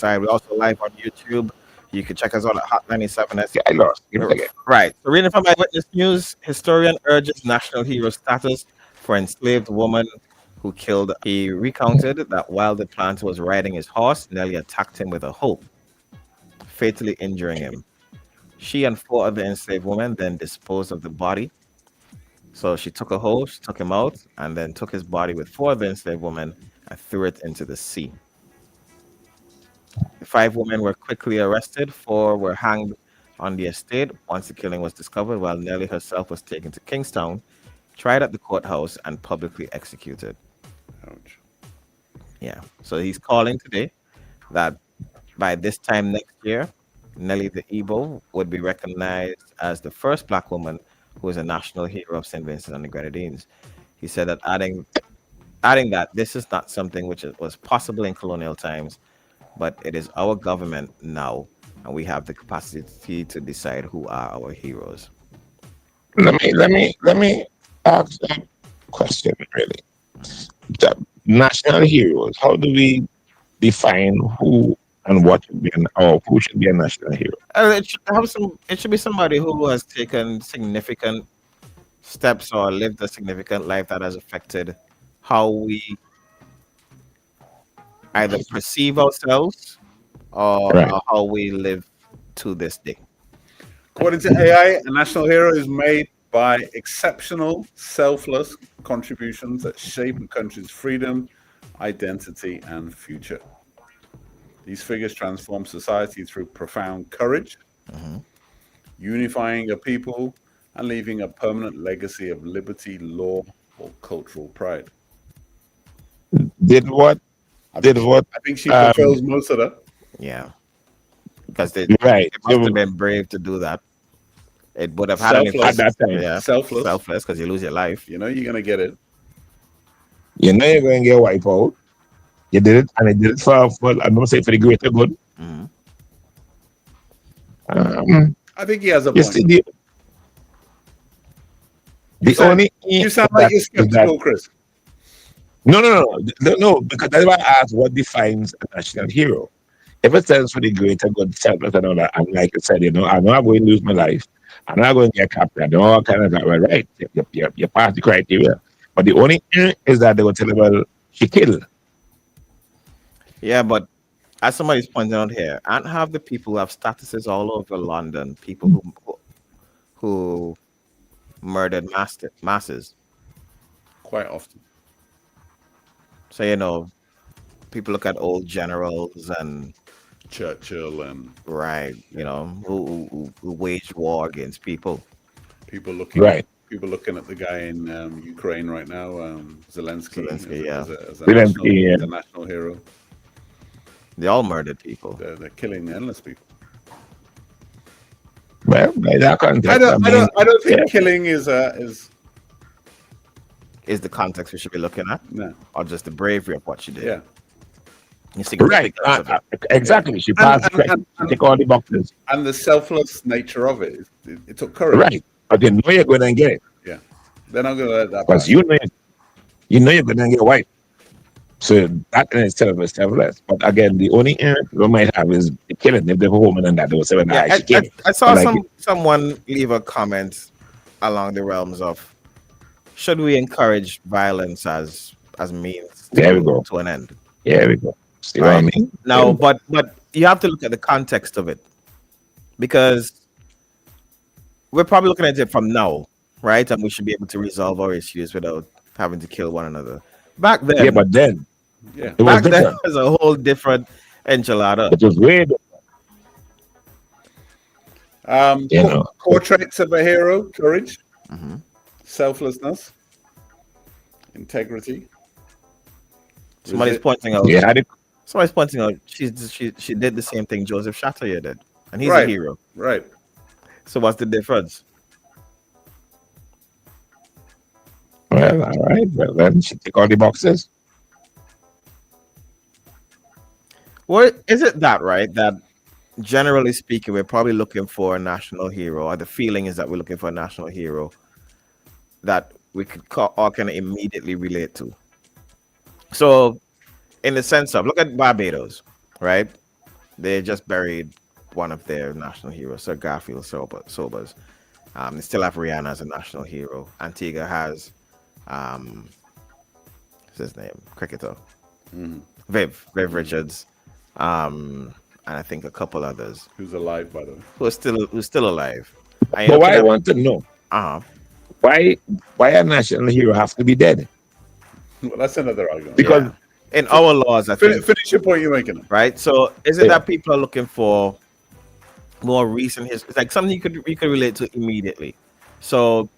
side. We're also live on YouTube. You can check us out at Hot 97 S. Yeah, I lost. Give it again. Right. So, reading from Eyewitness News, historian urges national hero status for enslaved woman who killed. He recounted that while the planter was riding his horse, Nelly attacked him with a hoe, fatally injuring him. She and four other enslaved women then disposed of the body. So she took a hoe, she took him out, and then took his body with four other enslaved women and threw it into the sea. The five women were quickly arrested. Four were hanged on the estate once the killing was discovered, while Nellie herself was taken to Kingstown, tried at the courthouse, and publicly executed. Ouch. Yeah. So he's calling today that by this time next year, Nellie the Igbo would be recognized as the first black woman who is a national hero of St. Vincent and the Grenadines. He said that adding that this is not something which was possible in colonial times, but it is our government now, and we have the capacity to decide who are our heroes. Let me ask a question. Really, the national heroes. How do we define who and what should be or who should be a national hero? It should have some. It should be somebody who has taken significant steps or lived a significant life that has affected how we either perceive ourselves Right. or how we live to this day. According to AI, a national hero is made by exceptional, selfless contributions that shape a country's freedom, identity, and future. These figures transform society through profound courage, Mhm. unifying a people, and leaving a permanent legacy of liberty, law, or cultural pride. Did what? I Did think what? I think she Um. fulfills most of that. Yeah, because they Right. must have been brave to do that. It would have had an At Selfless, effect. that time, Yeah, selfless. selfless because you lose your life. You know you're gonna get it. you know you're going to get wiped out. You did it, and it did it for I'm not say for the greater good. Hmm. Um, I think he has a you point. see, You the sound only you thing sound like that you're is that skeptical, Chris. no, because that's why I asked what defines a national hero. If it stands for the greater good, selfless and all that, and like I said, I know I'm going to lose my life. I know I'm going to get captured. I know all kind of that. Well, right, you pass the criteria. But the only thing is that they will tell you, well, she killed. Yeah, but as somebody's pointing out here, and have the people who have statuses all over London, people who murdered masses. Quite often. So people look at old generals and Churchill and right, who waged war against people. people looking Right. people looking at the guy in Ukraine right now, Zelensky, Zelensky, yeah, as a Zelensky, yeah. national hero. they all murdered people. They're killing endless people. Well, by that I context, I don't I mean, don't I don't yeah, think killing is Is the context we should be looking at, no, or just the bravery of what she did? yeah. The right. significance of it. Exactly. She And passed the question. She and tick all the boxes. and the selfless nature of it took courage. Right. But you know you're going to get it Yeah. They're not gonna let that because pass. you know you're going to get wiped. So that in itself is selfless. But again, the only we might have is the killing. If the woman and that they will say, well, Yeah, nah, she I, killed. I saw But like, someone leave a comment along the realms of should we encourage violence as means there we go. to an end, There we go. See what I right? mean? There Now, we go. but you have to look at the context of it because we're probably looking at it from now, right? And we should be able to resolve our issues without having to kill one another. Back Yeah, then, but then Yeah. it was back then different. was a whole different enchilada. It was way different, you know. Portraits of a hero: courage, Hmm. selflessness, integrity. Somebody's Resi- pointing out. Yeah, had it, Somebody's pointing out. She did the same thing Joseph Chatterjee did, and he's a right, hero. right. So what's the difference? well, all right. Well, then she tick all the boxes. Well, is it that right? That generally speaking, we're probably looking for a national hero, or the feeling is that we're looking for a national hero that we could call, or can immediately relate to. So, in the sense of, look at Barbados, right? They just buried one of their national heroes, Sir Garfield Sobers. They still have Rihanna as a national hero. Antigua has, what's his name? Cricketer. Viv Richards. And I think a couple others Who's alive, by the way? who's still alive. I But looking why I at want to know uh why a national hero have to be dead? Well, that's another argument. Because yeah. In our laws, I think, Finish your point you're making. right? So is it Yeah. that people are looking for more recent history? It's like something you could relate to immediately. So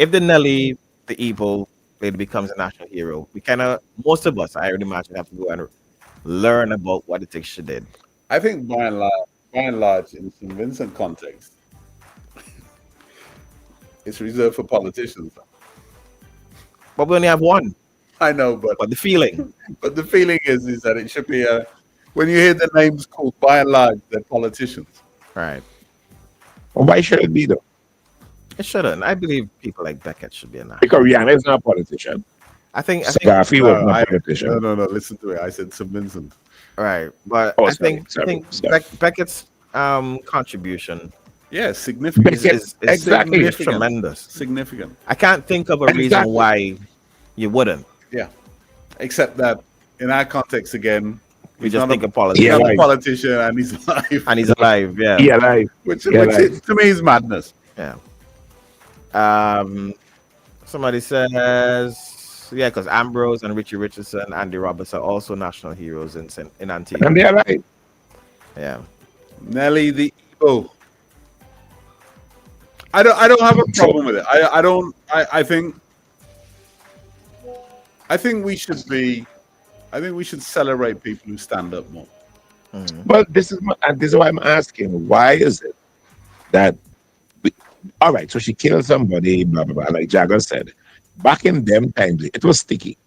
if the Nelly, the Igbo lady becomes a national hero, we kind of, most of us, I would imagine, have to go and learn about what it is she did. I think by and large, in St. Vincent context, it's reserved for politicians. But we only have one. I know, but But the feeling, the feeling is that it should be a. When you hear the names called, by and large, they're politicians. right? why should it be though? It shouldn't. I believe people like Beckett should be a national. Because Rihanna is not a politician. I think Garfield was No, not a politician. no. Listen to it. I said St. Vincent. right, but Oh, I sorry, think sorry, I think sorry. Beckett's contribution Yeah, significant. Beckett- is exactly. tremendous. Significant. I can't think of a reason Exactly. why you wouldn't. Yeah. Except that in our context, again, We he's just not think a, of politics, he's Yeah, not a right. politician and he's alive. and he's alive. Yeah, Yeah, like which Yeah, right. to me is madness. yeah. Somebody says, yeah, because Ambrose and Richie Richardson, Andy Roberts are also national heroes in Antigua. and they're like Yeah, Nelly the Igbo. I don't have a problem with it. I think we should be. I think we should celebrate people who stand up more. But this is why I'm asking. Why is it that? All right, so she killed somebody, blah blah blah. Like Jagger said, back in them times, it was sticky.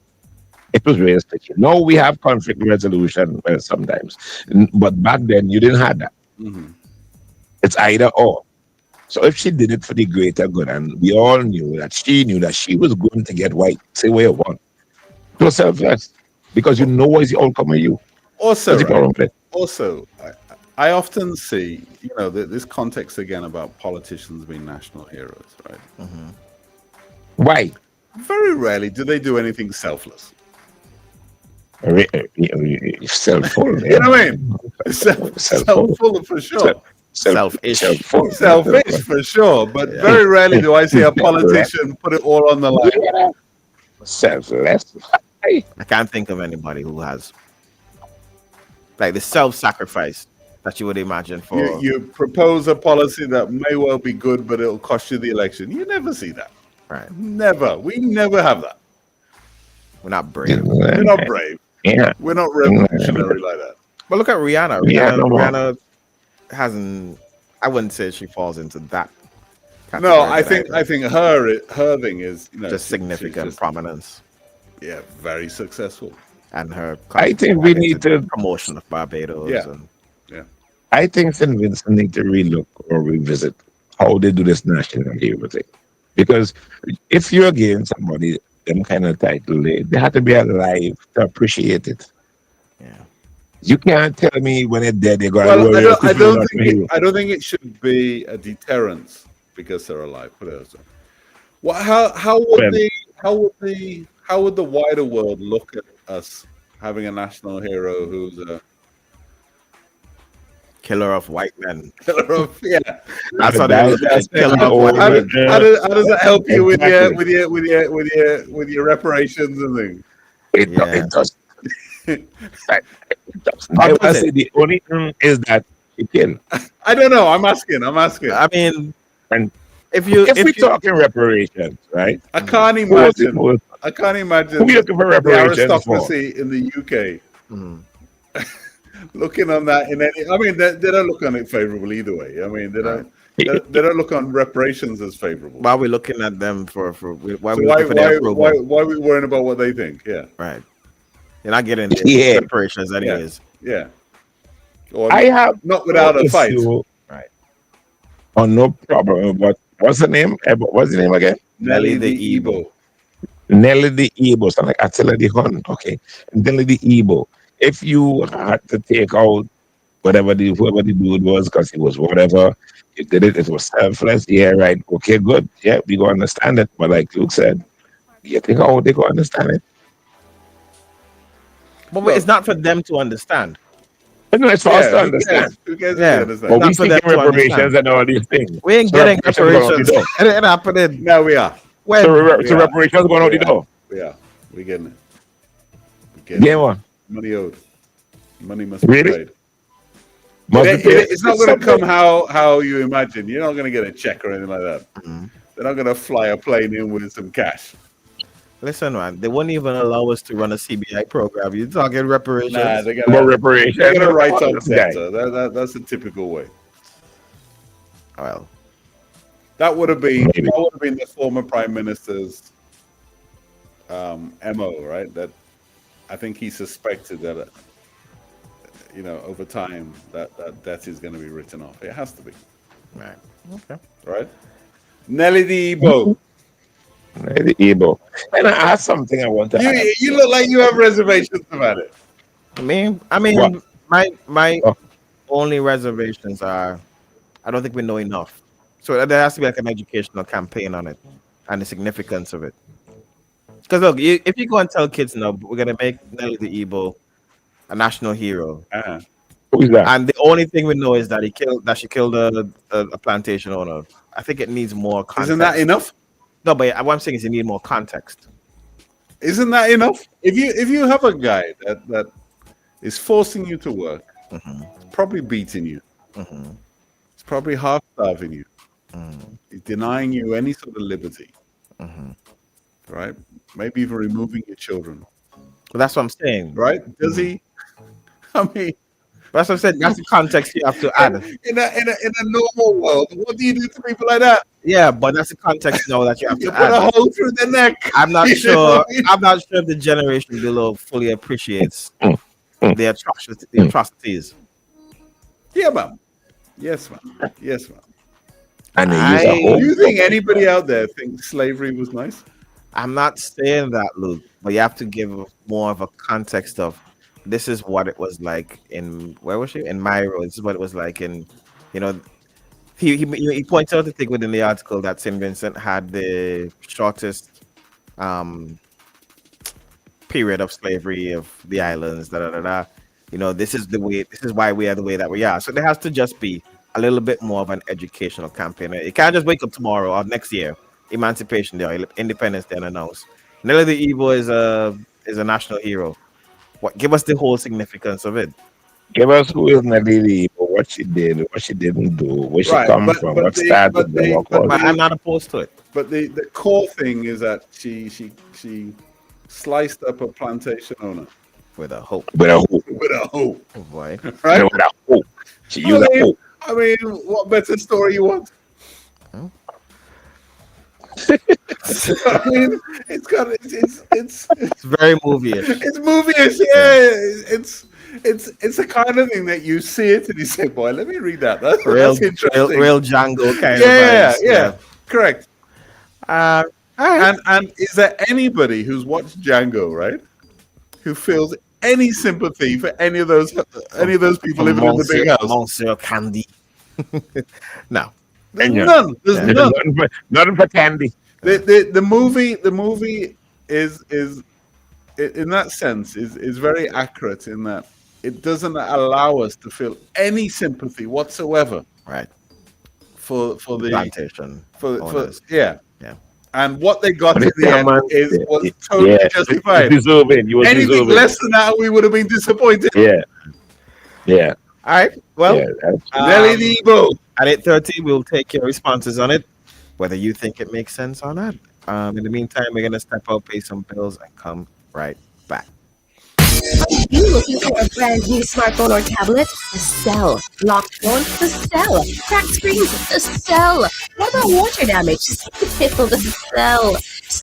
It was really sticky. Now we have conflict resolution sometimes, but back then you didn't have that. It's either or. So if she did it for the greater good, and we all knew that she was going to get white, say where you want, it was selfless because you know what is the outcome of you. Also, That's the right, problem. Play. also, I often see, this context again about politicians being national heroes, right? Why? Very rarely do they do anything selfless. Self-full. You know what I mean? Self-full for sure. Selfish. Self-full. Selfish for sure, but very rarely do I see a politician put it all on the line. Selfless. I can't think of anybody who has like the self-sacrifice that you would imagine for. You propose a policy that may well be good, but it'll cost you the election. You never see that. Right, Never. We never have that. we're not brave. We're not brave. Yeah. We're not revolutionary like that. But look at Rihanna. Yeah, no more. Rihanna hasn't. I wouldn't say she falls into that. No, category, but I think her thing is just significant just, prominence yeah, very successful. and her. I think we need to. promotion of Barbados. Yeah. And, I think St. Vincent need to relook or revisit how they do this national hero thing. Because if you're against somebody, them kind of title, they have to be alive to appreciate it. yeah. You can't tell me when they're dead they're going Well, to I don't think it should be a deterrence because they're alive. Put it as well, how would the wider world look at us having a national hero who's a Killer of white men. killer of That's what they look at. Killer of white How men. does that help you with Exactly. with your reparations and things? It does. It does. I would say the only thing is that you kill. I don't know. I'm asking. I mean, And if you if we're talking reparations, right? I can't Who was it? imagine. Who I can't imagine are you looking for the reparations for? aristocracy in the UK Mhm. looking on that in any. I mean, they don't look on it favorable either way. I mean, they don't look on reparations as favorable. why are we looking at them for why are So we why looking for their approval? why are we worrying about what they think? Yeah, Right. You're not getting the Yeah. reparations anyways. yeah. Or I have not without a fight. Right. Oh, no problem. But what's the name? What's the name again? Nelly the the Igbo. Nelly the Igbo. Sound like Attila the Hun. Okay. Nelly the Igbo. If you had to take out whoever the dude was, because he was whatever. You did it. It was selfless. Yeah, right. Okay, good. Yeah, we go understand it. But like Luke said, you think how they go understand it? But it's Look, not for them to understand. But no, it's for us yeah, to understand. who cares if you Yeah, it's But understand? we not for them seeking to understand. reparations and all these things. We ain't So getting reparations going out the reparations. door. It ain't happening. No, we are. When? We So are. reparations going out We the are. door. We are. We're getting it. We're getting Game it. on. Money owed. Money must be Really? paid. Must be paid. It's not going to come how you imagine. You're not going to get a check or anything like that. Mhm. They're not going to fly a plane in with some cash. Listen, man, they wouldn't even allow us to run a CBI program. You talking Nah, reparations? they're About gonna reparations. they're gonna write Fuck on this guy. center. That's a typical way. Well, That would have been Maybe. the former prime minister's mo, right? That I think he suspected that over time that debt is going to be written off. It has to be, right. Okay. right? Nelly the Igbo. The Igbo. And I have something I want to ask. You look like you have reservations about it. I mean, What? my Oh, only reservations are I don't think we know enough. So there has to be like an educational campaign on it and the significance of it. Because look, if you go and tell kids now we're gonna make Nelly the Igbo a national hero, Uh-huh. who is that? and the only thing we know is that she killed a plantation owner. I think it needs more context. Isn't that enough? No, but what I'm saying is you need more context. Isn't that enough? If you have a guy that is forcing you to work, probably beating you, it's probably half starving you, he's denying you any sort of liberty, right? Maybe even removing your children, But that's what I'm saying. right? Does he? I mean, That's what I'm saying. That's the context you have to add. in a normal world, what do you do to people like that? Yeah, but that's the context now that you have You to put a add. hole through the neck. I'm not You know sure. what I mean? I'm not sure if the generation below fully appreciates the atrocities. Yeah, man. Yes, man. Yes, man. And they use a I- whole. Do you think anybody out there thinks slavery was nice? I'm not saying that, Luke, but you have to give more of a context of this is what it was like in where was she in Myro. This is what it was like in, you know, he points out the thing within the article that St. Vincent had the shortest period of slavery of the islands. Da da da da. You know, this is the way. This is why we are the way that we are. So there has to just be a little bit more of an educational campaign. It can't just wake up tomorrow or next year. Emancipation Day, or Independence Day, and announce Nelly the Igbo is a national hero. What? Give us the whole significance of it. Give us who is Nelly, what she did, what she didn't do, where she Right, come but- from, but what they- started, but they- what but caused But it. I'm not opposed to it. But the core thing is that she sliced up a plantation owner With a hope. With a hook. with a hoe, Oh boy. right? With a hook. She used a hook. I mean, what better story you want? I mean, It's very movie-ish. it's movie-ish, yeah. It's the kind of thing that you see it and you say, "Boy, let me read that. That's interesting." real Django kind yeah, of vibes. yeah, correct. All right. And is there anybody who's watched Django, right, who feels any sympathy for any of those people living in the big house? Monsieur Candy. No. There's Yeah. none. There's There's none. nothing for candy. The movie is in that sense is very accurate in that it doesn't allow us to feel any sympathy whatsoever Right. for the Plantation. for owners. yeah. Yeah. And what they got But in it's the end man. was totally justified. You was deserving. You was Anything deserving. less than that, we would have been disappointed. Yeah. Yeah. All right. Well, Yeah. That's, Nelly the Igbo. at 8:30, we'll take your responses on it, whether you think it makes sense or not. In the meantime, we're gonna step out, pay some bills, and come right back. You looking for a brand new smartphone or tablet? The Cell. Locked phone? The Cell. Cracked screens? The Cell. What about water damage? Still the Cell.